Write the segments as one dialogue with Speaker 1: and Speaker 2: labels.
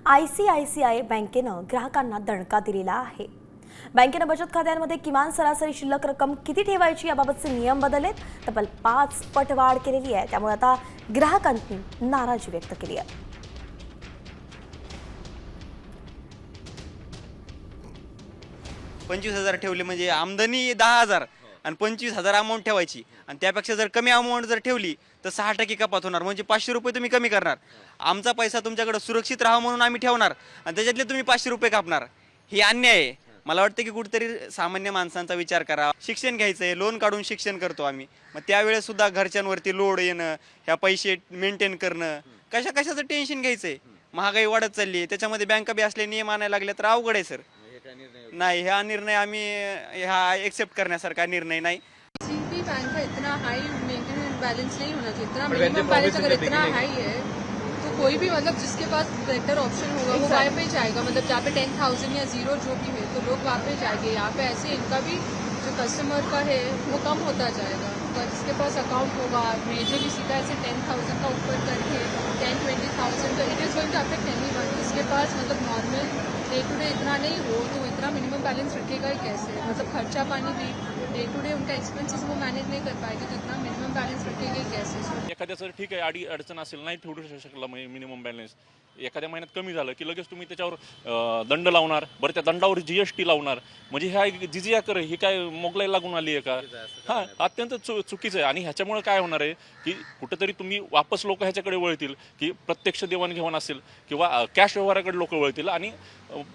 Speaker 1: ICICI बँकेनं ग्राहकांना दणका दिलेला आहे। बँकेनं बचत खात्यांमध्ये किमान सरासरी शिल्लक रक्कम किती ठेवायची याबाबतचे नियम बदललेत, तब्बल 5 पट वाढ केलेली आहे। त्यामुळे आता ग्राहकांनी नाराजी व्यक्त केली आहे।
Speaker 2: 25,000 ठेवले म्हणजे आमदनी 10,000 आणि 25,000 अमाऊंट ठेवायची आणि त्यापेक्षा जर कमी अमाऊंट जर ठेवली तर 6% कपात होणार, म्हणजे 500 रुपये तुम्ही कमी करणार। आमचा पैसा तुमच्याकडे सुरक्षित राहावा म्हणून आम्ही ठेवणार आणि त्याच्यातले तुम्ही 500 रुपये कापणार, हे अन्याय आहे। मला वाटतं की कुठेतरी सामान्य माणसांचा विचार करा। शिक्षण घ्यायचं आहे, लोन काढून शिक्षण करतो आम्ही, मग त्यावेळेस सुद्धा घरच्यांवरती लोड येणं, ह्या पैसे मेंटेन करणं, कशाचं टेन्शन घ्यायचं आहे। महागाई वाढत चालली आहे, त्याच्यामध्ये बँका बी असले नियम आणायला लागले तर अवघड आहे सर। नहीं, हा निर्णय आम्ही हा एक्सेप्ट करण्यासारखा निर्णय नहीं।
Speaker 3: सीबी बैंक का इतना हाई मेंटेनेंस बैलेंस नहीं होना चाहिए। इतना मिनिमम बैलेंस अगर इतना हाई है तो कोई भी मतलब जिसके पास बेटर ऑप्शन होगा वो वहाँ पे जाएगा। मतलब जहाँ पे 10,000 या 0 जो भी है तो लोग वहाँ पे जाएंगे। यहाँ पे ऐसे इनका भी जो कस्टमर का है वो कम होता जाएगा। पर जिसके पास अकाउंट होगा मेजरली सीधा ऐसे 10,000 का ऊपर करके 10-20,000 तो it is going to affect anyone. जिसके पास मतलब नॉर्मल डे टू डे इतना नहीं हो तो इतना मिनिमम बैलेंस रखेगा ही कैसे? मतलब खर्चा पानी भी डे टू डे उनका एक्सपेंसेस वो मैनेज नहीं कर पाएगी तो इतना मिनिमम बैलेंस रखेगा ही कैसे?
Speaker 4: एखाद्याचं ठीक आहे, अडचण असेल, नाही ठेवू शकला मिनिमम बॅलन्स, एखाद्या महिन्यात कमी झालं की लगेच तुम्ही त्याच्यावर दंड लावणार, बरं त्या दंडावर GST लावणार, म्हणजे ह्या जिजिया कर ही काय मोगलाई लागून आली आहे का? हां, अत्यंत चुकीचं आहे। आणि ह्याच्यामुळे काय होणार आहे की कुठेतरी तुम्ही वापस लोक ह्याच्याकडे वळतील की प्रत्यक्ष देवाणघेवाण असेल किंवा कॅश व्यवहाराकडे लोक वळतील आणि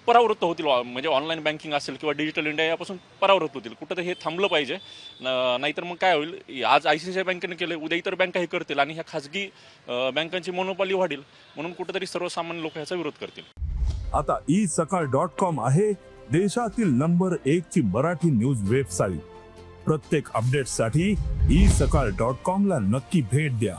Speaker 4: परावृत्त होतील, म्हणजे ऑनलाईन बँकिंग असेल किंवा डिजिटल इंडिया यापासून परावृत्त होतील। कुठेतरी हे थांबलं पाहिजे, नाहीतर मग काय होईल, आज ICICI बँकेने केलं, उद्या इतर बँका हे करतील आणि ह्या खाजगी बँकांची मोनोपॉली वाढेल, म्हणून कुठेतरी सर्वसामान्य लोक ह्याचा विरोध करतील।
Speaker 5: आता isakal.com आहे देशातील नंबर 1 ची मराठी न्यूज वेबसाईट। प्रत्येक अपडेटसाठी isakal.com ला नक्की भेट द्या।